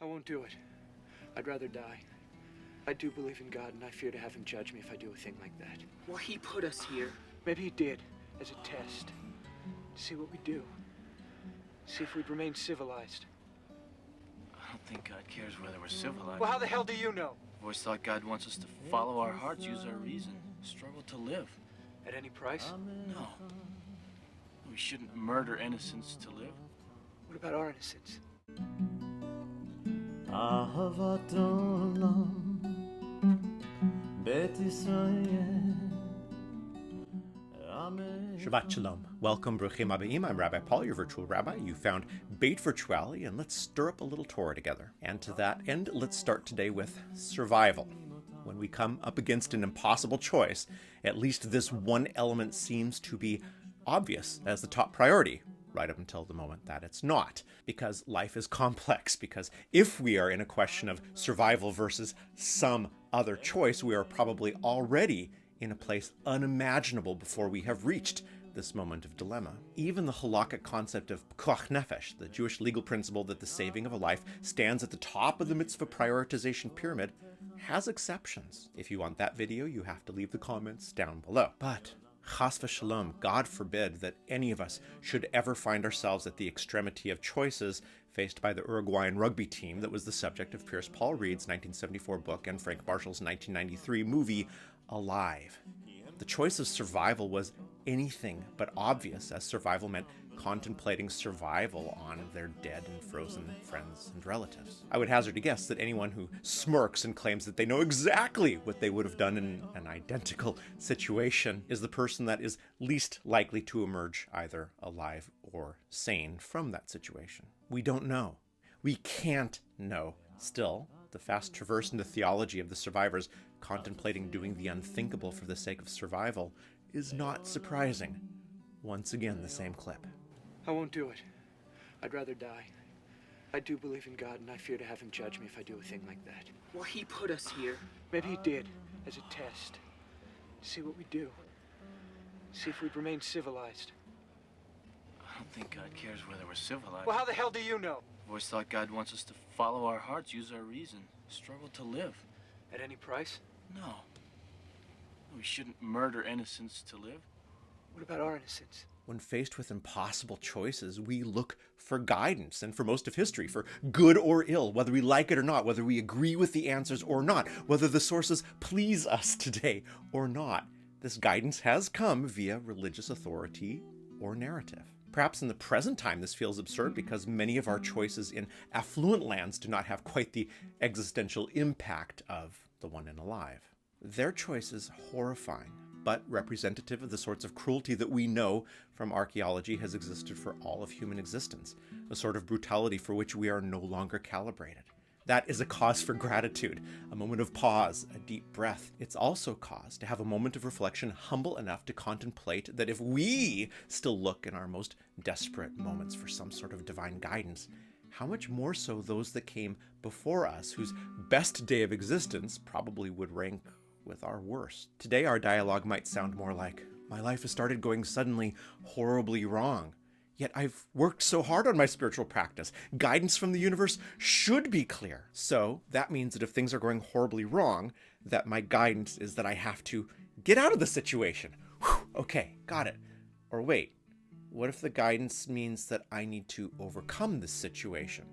won't do it. I'd rather die. I do believe in God, and I fear to have him judge me if I do a thing like that. Well, he put us here. Maybe he did, as a test. To see what we do. See if we'd remain civilized. I don't think God cares whether we're civilized. Well, how the hell do you know? I've always thought God wants us to follow our hearts, use our reason, struggle to live. At any price? No. We shouldn't murder innocents to live. What about our innocence? אהבת עולם, בית ישראל, Amen. Shabbat Shalom. Welcome, Bruchim Abbaim. I'm Rabbi Paul, your virtual rabbi. You found Beit Virtuali, and let's stir up a little Torah together. And to that end, let's start today with survival. When we come up against an impossible choice, at least this one element seems to be obvious as the top priority, right up until the moment that it's not. Because life is complex, because if we are in a question of survival versus some other choice, we are probably already in a place unimaginable before we have reached this moment of dilemma. Even the halakhic concept of pikuach nefesh, the Jewish legal principle that the saving of a life stands at the top of the mitzvah prioritization pyramid, has exceptions. If you want that video, you have to leave the comments down below. But chas v'shalom, God forbid that any of us should ever find ourselves at the extremity of choices faced by the Uruguayan rugby team that was the subject of Pierce Paul Reed's 1974 book and Frank Marshall's 1993 movie, Alive. The choice of survival was anything but obvious, as survival meant contemplating survival on their dead and frozen friends and relatives. I would hazard a guess that anyone who smirks and claims that they know exactly what they would have done in an identical situation is the person that is least likely to emerge either alive or sane from that situation. We don't know. We can't know. Still, the fast traverse into theology of the survivors contemplating doing the unthinkable for the sake of survival is not surprising. Once again, the same clip. I won't do it. I'd rather die. I do believe in God, and I fear to have him judge me if I do a thing like that. Well, he put us here. Maybe he did, as a test. To see what we do. See if we'd remain civilized. I don't think God cares whether we're civilized. Well, how the hell do you know? I've always thought God wants us to follow our hearts, use our reason, struggle to live. At any price? No. We shouldn't murder innocents to live. What about our innocence? When faced with impossible choices, we look for guidance, and for most of history, for good or ill, whether we like it or not, whether we agree with the answers or not, whether the sources please us today or not. This guidance has come via religious authority or narrative. Perhaps in the present time this feels absurd because many of our choices in affluent lands do not have quite the existential impact of the one in Alive. Their choice is horrifying, but representative of the sorts of cruelty that we know from archaeology has existed for all of human existence, a sort of brutality for which we are no longer calibrated. That is a cause for gratitude, a moment of pause, a deep breath. It's also cause to have a moment of reflection humble enough to contemplate that if we still look in our most desperate moments for some sort of divine guidance, how much more so those that came before us, whose best day of existence probably would rank with our worst. Today our dialogue might sound more like, my life has started going suddenly horribly wrong. Yet I've worked so hard on my spiritual practice. Guidance from the universe should be clear. So that means that if things are going horribly wrong, that my guidance is that I have to get out of the situation. Whew, okay, got it. Or wait, what if the guidance means that I need to overcome this situation?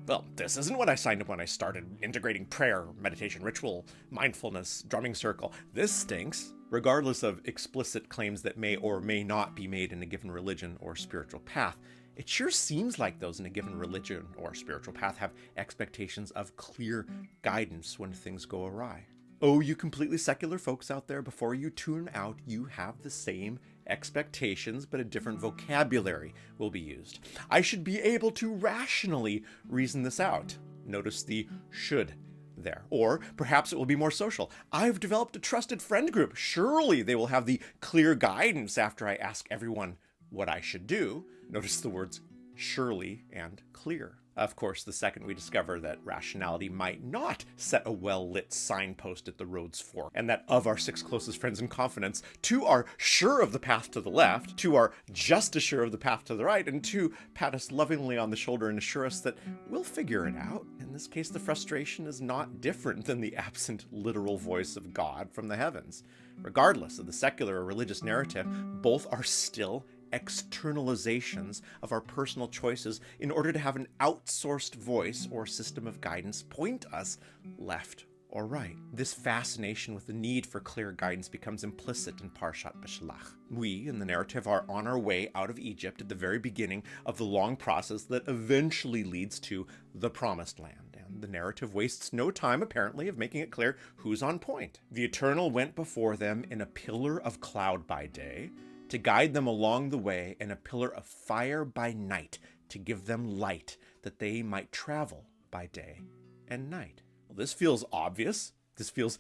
Well, this isn't what I signed up when I started integrating prayer, meditation, ritual, mindfulness, drumming circle. This stinks. Regardless of explicit claims that may or may not be made in a given religion or spiritual path, it sure seems like those in a given religion or spiritual path have expectations of clear guidance when things go awry. Oh, you completely secular folks out there, before you tune out, you have the same expectations, but a different vocabulary will be used. I should be able to rationally reason this out. Notice the should there. Or perhaps it will be more social. I've developed a trusted friend group. Surely they will have the clear guidance after I ask everyone what I should do. Notice the words surely and clear. Of course, the second we discover that rationality might not set a well-lit signpost at the road's fork, and that of our 6 closest friends and confidants, 2 are sure of the path to the left, 2 are just as sure of the path to the right, and 2 pat us lovingly on the shoulder and assure us that we'll figure it out. In this case, the frustration is not different than the absent literal voice of God from the heavens. Regardless of the secular or religious narrative, both are still externalizations of our personal choices in order to have an outsourced voice or system of guidance point us left or right. This fascination with the need for clear guidance becomes implicit in Parashat Beshalach. We, in the narrative, are on our way out of Egypt at the very beginning of the long process that eventually leads to the Promised Land. And the narrative wastes no time, apparently, of making it clear who's on point. The Eternal went before them in a pillar of cloud by day, to guide them along the way, and a pillar of fire by night, to give them light, that they might travel by day and night. Well, this feels obvious. This feels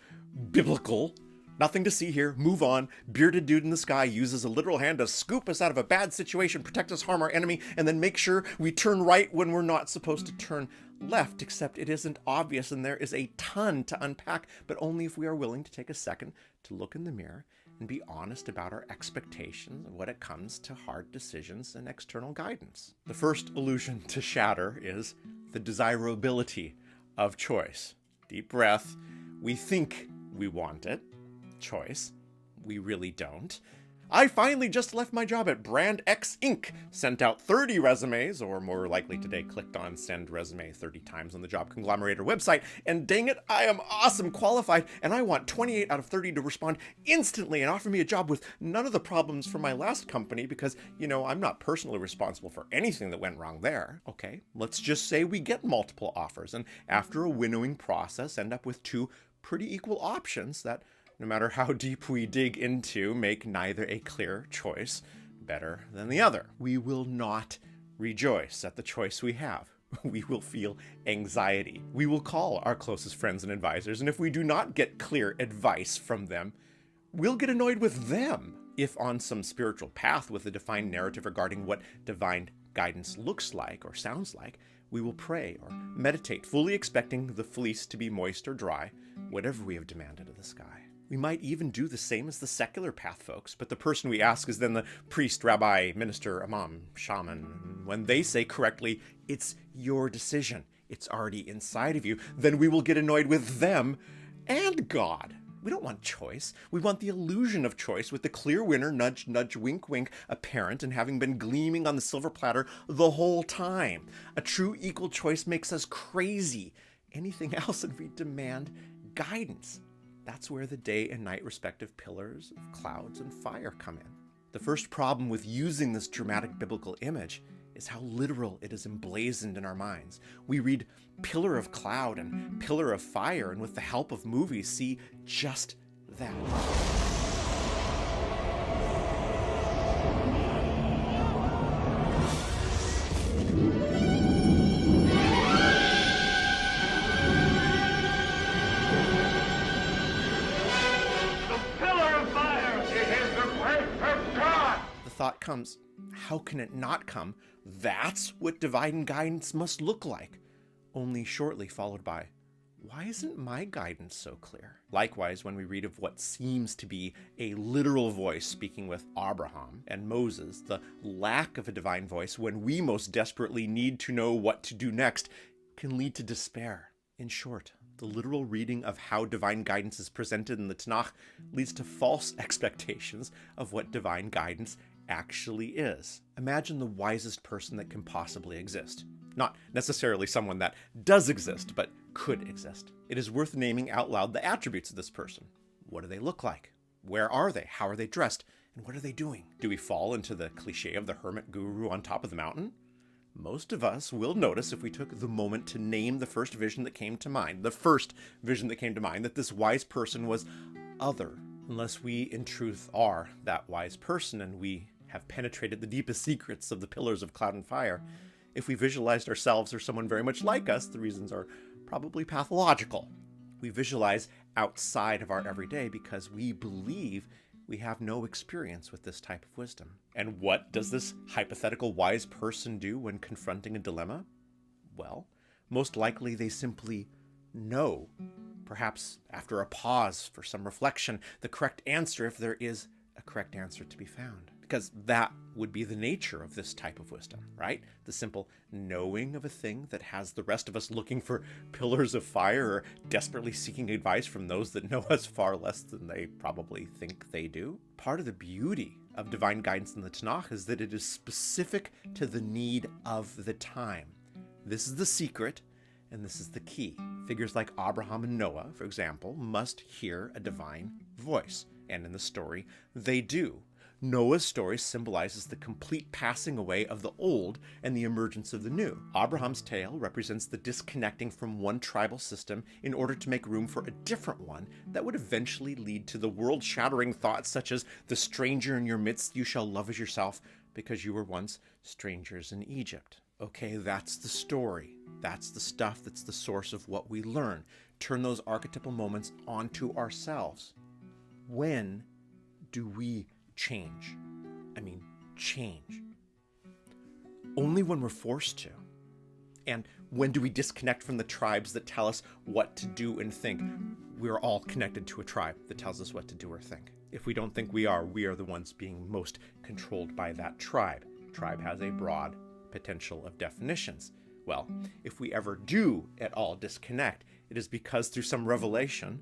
biblical. Nothing to see here. Move on. Bearded dude in the sky uses a literal hand to scoop us out of a bad situation, protect us, harm our enemy, and then make sure we turn right when we're not supposed to turn left, except it isn't obvious, and there is a ton to unpack, but only if we are willing to take a second to look in the mirror and be honest about our expectations when it comes to hard decisions and external guidance. The first illusion to shatter is the desirability of choice. Deep breath. We think we want it. Choice. We really don't. I finally just left my job at Brand X Inc., sent out 30 resumes, or more likely today, clicked on send resume 30 times on the Job Conglomerator website, and dang it, I am awesome, qualified, and I want 28 out of 30 to respond instantly and offer me a job with none of the problems from my last company because, I'm not personally responsible for anything that went wrong there. Okay, let's just say we get multiple offers, and after a winnowing process, end up with 2 pretty equal options that, no matter how deep we dig into, make neither a clear choice better than the other. We will not rejoice at the choice we have. We will feel anxiety. We will call our closest friends and advisors, and if we do not get clear advice from them, we'll get annoyed with them. If on some spiritual path with a defined narrative regarding what divine guidance looks like or sounds like, we will pray or meditate, fully expecting the fleece to be moist or dry, whatever we have demanded of the sky. We might even do the same as the secular path folks, but the person we ask is then the priest, rabbi, minister, imam, shaman. When they say correctly, it's your decision, it's already inside of you, then we will get annoyed with them and God. We don't want choice. We want the illusion of choice with the clear winner, nudge, nudge, wink, wink, apparent and having been gleaming on the silver platter the whole time. A true equal choice makes us crazy. Anything else, and we demand guidance. That's where the day and night respective pillars of clouds and fire come in. The first problem with using this dramatic biblical image is how literal it is emblazoned in our minds. We read pillar of cloud and pillar of fire, and with the help of movies see just that. Thought comes, how can it not come? That's what divine guidance must look like. Only shortly followed by, why isn't my guidance so clear? Likewise, when we read of what seems to be a literal voice speaking with Abraham and Moses, the lack of a divine voice when we most desperately need to know what to do next can lead to despair. In short, the literal reading of how divine guidance is presented in the Tanakh leads to false expectations of what divine guidance actually is. Imagine the wisest person that can possibly exist. Not necessarily someone that does exist, but could exist. It is worth naming out loud the attributes of this person. What do they look like? Where are they? How are they dressed? And what are they doing? Do we fall into the cliche of the hermit guru on top of the mountain? Most of us will notice if we took the moment to name the first vision that came to mind, that this wise person was other, unless we in truth are that wise person and we have penetrated the deepest secrets of the pillars of cloud and fire. If we visualized ourselves or someone very much like us, the reasons are probably pathological. We visualize outside of our everyday because we believe we have no experience with this type of wisdom. And what does this hypothetical wise person do when confronting a dilemma? Well, most likely they simply know, perhaps after a pause for some reflection, the correct answer if there is a correct answer to be found. Because that would be the nature of this type of wisdom, right? The simple knowing of a thing that has the rest of us looking for pillars of fire or desperately seeking advice from those that know us far less than they probably think they do. Part of the beauty of divine guidance in the Tanakh is that it is specific to the need of the time. This is the secret, and this is the key. Figures like Abraham and Noah, for example, must hear a divine voice. And in the story, they do. Noah's story symbolizes the complete passing away of the old and the emergence of the new. Abraham's tale represents the disconnecting from one tribal system in order to make room for a different one that would eventually lead to the world-shattering thoughts such as, "The stranger in your midst you shall love as yourself, because you were once strangers in Egypt." Okay, that's the story. That's the stuff that's the source of what we learn. Turn those archetypal moments onto ourselves. When do we change? Change. Only when we're forced to. And when do we disconnect from the tribes that tell us what to do and think? We're all connected to a tribe that tells us what to do or think. If we don't think we are the ones being most controlled by that tribe. Tribe has a broad potential of definitions. Well, if we ever do at all disconnect, it is because through some revelation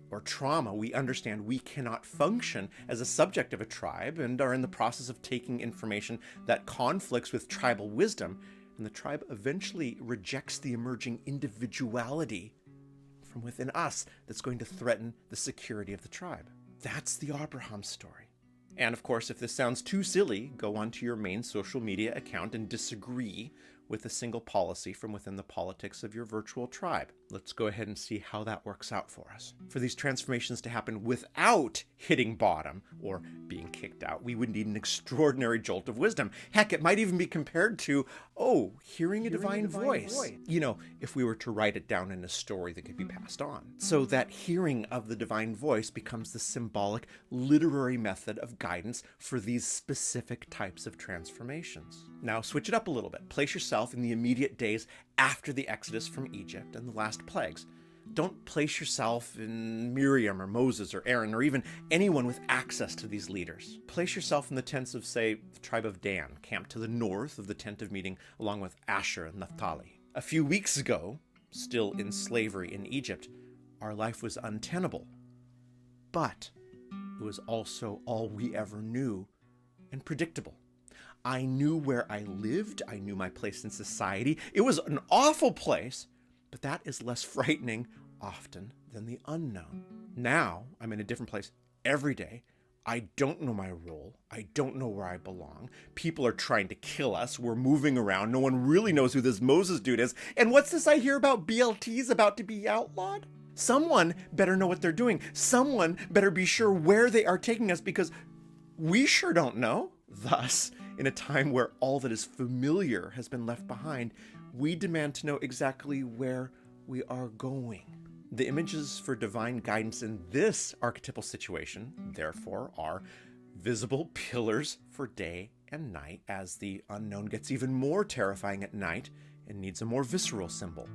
or trauma, we understand we cannot function as a subject of a tribe and are in the process of taking information that conflicts with tribal wisdom, and the tribe eventually rejects the emerging individuality from within us that's going to threaten the security of the tribe. That's the Abraham story. And of course, if this sounds too silly, go onto your main social media account and disagree with a single policy from within the politics of your virtual tribe. Let's go ahead and see how that works out for us. For these transformations to happen without hitting bottom or being kicked out, we would need an extraordinary jolt of wisdom. Heck, it might even be compared to, hearing a divine voice. If we were to write it down in a story that could be passed on. So that hearing of the divine voice becomes the symbolic, literary method of guidance for these specific types of transformations. Now, switch it up a little bit. Place yourself in the immediate days after the Exodus from Egypt and the last plagues. Don't place yourself in Miriam or Moses or Aaron or even anyone with access to these leaders. Place yourself in the tents of, say, the tribe of Dan, camped to the north of the tent of meeting along with Asher and Naphtali. A few weeks ago, still in slavery in Egypt, our life was untenable. But it was also all we ever knew and predictable. I knew where I lived. I knew my place in society. It was an awful place, but that is less frightening often than the unknown. Now I'm in a different place every day. I don't know my role. I don't know where I belong. People are trying to kill us. We're moving around. No one really knows who this Moses dude is. And what's this I hear about BLTs about to be outlawed? Someone better know what they're doing. Someone better be sure where they are taking us, because we sure don't know. Thus, in a time where all that is familiar has been left behind, we demand to know exactly where we are going. The images for divine guidance in this archetypal situation, therefore, are visible pillars for day and night, as the unknown gets even more terrifying at night and needs a more visceral symbol,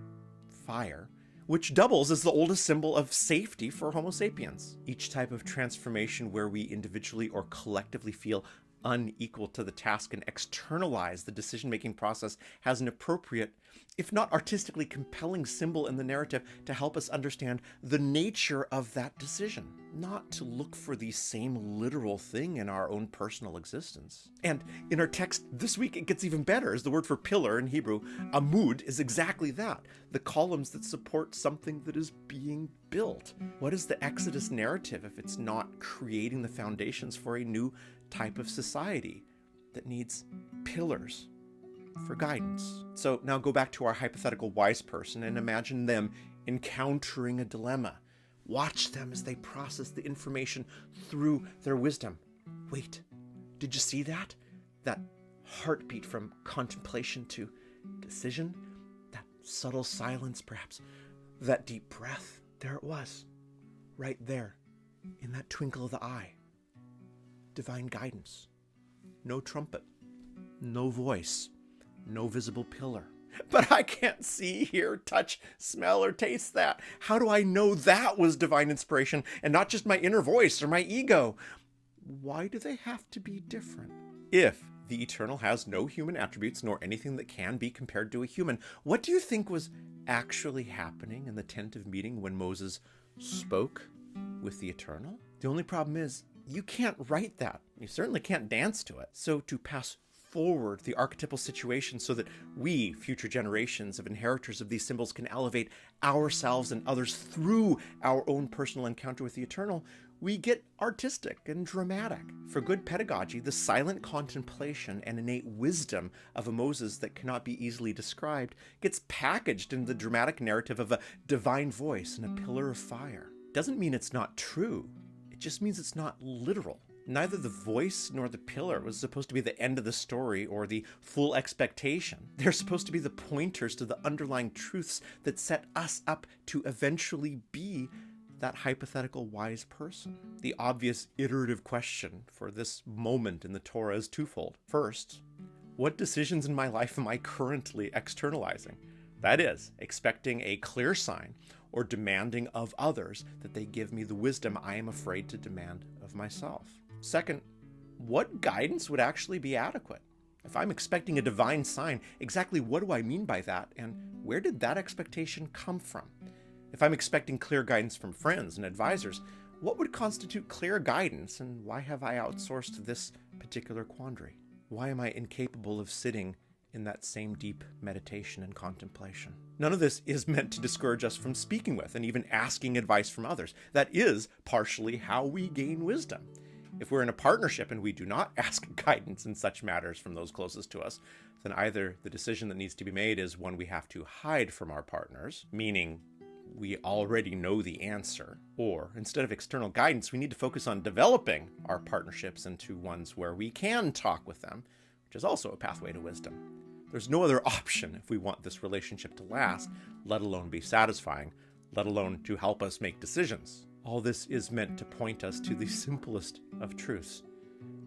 fire, which doubles as the oldest symbol of safety for Homo sapiens. Each type of transformation where we individually or collectively feel unequal to the task and externalize the decision-making process has an appropriate, if not artistically compelling, symbol in the narrative to help us understand the nature of that decision, not to look for the same literal thing in our own personal existence. And in our text this week, it gets even better, as the word for pillar in Hebrew, amud, is exactly that, the columns that support something that is being built. What is the Exodus narrative if it's not creating the foundations for a new type of society that needs pillars for guidance? So now go back to our hypothetical wise person and imagine them encountering a dilemma. Watch them as they process the information through their wisdom. Wait, did you see that? That heartbeat from contemplation to decision? That subtle silence, perhaps? That deep breath? There it was, right there, in that twinkle of the eye. Divine guidance. No trumpet, no voice, no visible pillar. But I can't see, hear, touch, smell, or taste that. How do I know that was divine inspiration and not just my inner voice or my ego? Why do they have to be different? If the eternal has no human attributes nor anything that can be compared to a human, what do you think was actually happening in the tent of meeting when Moses spoke with the eternal? The only problem is you can't write that. You certainly can't dance to it. So to pass forward the archetypal situation so that we, future generations of inheritors of these symbols, can elevate ourselves and others through our own personal encounter with the eternal, we get artistic and dramatic. For good pedagogy, the silent contemplation and innate wisdom of a Moses that cannot be easily described gets packaged in the dramatic narrative of a divine voice and a pillar of fire. Doesn't mean it's not true. It just means it's not literal. Neither the voice nor the pillar was supposed to be the end of the story or the full expectation. They're supposed to be the pointers to the underlying truths that set us up to eventually be that hypothetical wise person. The obvious iterative question for this moment in the Torah is twofold. First, what decisions in my life am I currently externalizing? That is, expecting a clear sign or demanding of others that they give me the wisdom I am afraid to demand of myself. Second, what guidance would actually be adequate? If I'm expecting a divine sign, exactly what do I mean by that, and where did that expectation come from? If I'm expecting clear guidance from friends and advisors, what would constitute clear guidance, and why have I outsourced this particular quandary? Why am I incapable of sitting in that same deep meditation and contemplation? None of this is meant to discourage us from speaking with and even asking advice from others. That is partially how we gain wisdom. If we're in a partnership and we do not ask guidance in such matters from those closest to us, then either the decision that needs to be made is one we have to hide from our partners, meaning we already know the answer, or instead of external guidance, we need to focus on developing our partnerships into ones where we can talk with them, which is also a pathway to wisdom. There's no other option if we want this relationship to last, let alone be satisfying, let alone to help us make decisions. All this is meant to point us to the simplest of truths.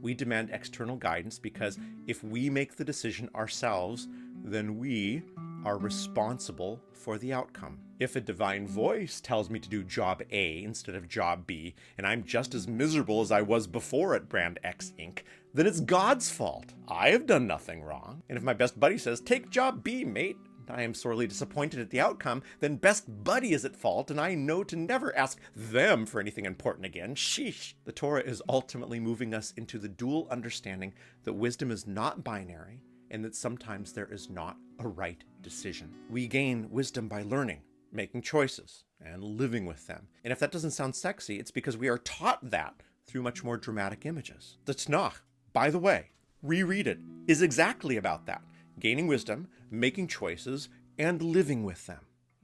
We demand external guidance because if we make the decision ourselves, then we are responsible for the outcome. If a divine voice tells me to do job A instead of job B, and I'm just as miserable as I was before at Brand X Inc., then it's God's fault. I have done nothing wrong. And if my best buddy says, take job B, mate, I am sorely disappointed at the outcome, then best buddy is at fault, and I know to never ask them for anything important again. Sheesh. The Torah is ultimately moving us into the dual understanding that wisdom is not binary, and that sometimes there is not a right decision. We gain wisdom by learning, making choices, and living with them. And if that doesn't sound sexy, it's because we are taught that through much more dramatic images. The Tanakh, by the way, reread it, is exactly about that. Gaining wisdom, making choices, and living with them.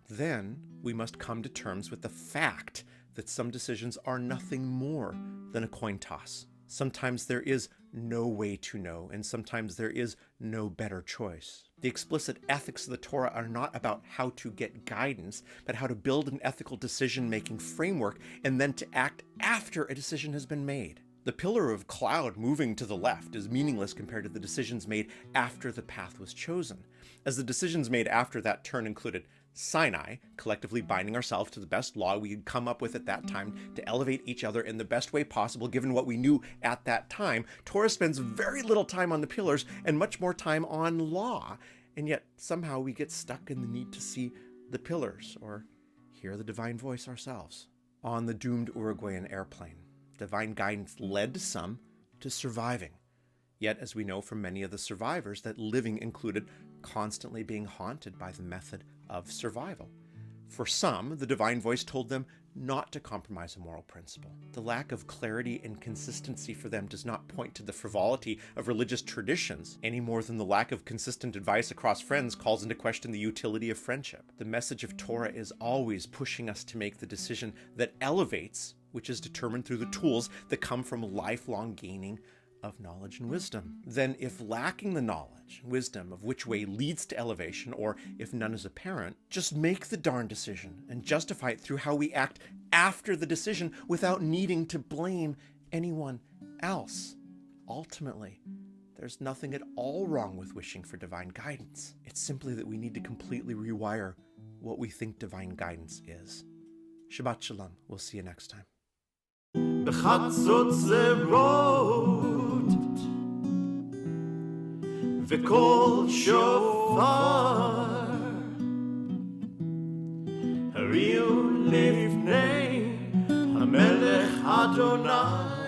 Then we must come to terms with the fact that some decisions are nothing more than a coin toss. Sometimes there is no way to know, and sometimes there is no better choice. The explicit ethics of the Torah are not about how to get guidance, but how to build an ethical decision-making framework and then to act after a decision has been made. The pillar of cloud moving to the left is meaningless compared to the decisions made after the path was chosen, as the decisions made after that turn included Sinai, collectively binding ourselves to the best law we had come up with at that time to elevate each other in the best way possible given what we knew at that time. Torah spends very little time on the pillars and much more time on law, and yet somehow we get stuck in the need to see the pillars or hear the divine voice ourselves. On the doomed Uruguayan airplane, divine guidance led some to surviving. Yet, as we know from many of the survivors, that living included constantly being haunted by the method of survival. For some, the divine voice told them not to compromise a moral principle. The lack of clarity and consistency for them does not point to the frivolity of religious traditions any more than the lack of consistent advice across friends calls into question the utility of friendship. The message of Torah is always pushing us to make the decision that elevates, which is determined through the tools that come from lifelong gaining of knowledge and wisdom. Then if lacking the knowledge and wisdom of which way leads to elevation, or if none is apparent, just make the darn decision and justify it through how we act after the decision without needing to blame anyone else. Ultimately, There's nothing at all wrong with wishing for divine guidance. It's simply that we need to completely rewire what we think divine guidance is. Shabbat Shalom. We'll see you next time. וקול שופר הריעו לפני המלך אדוני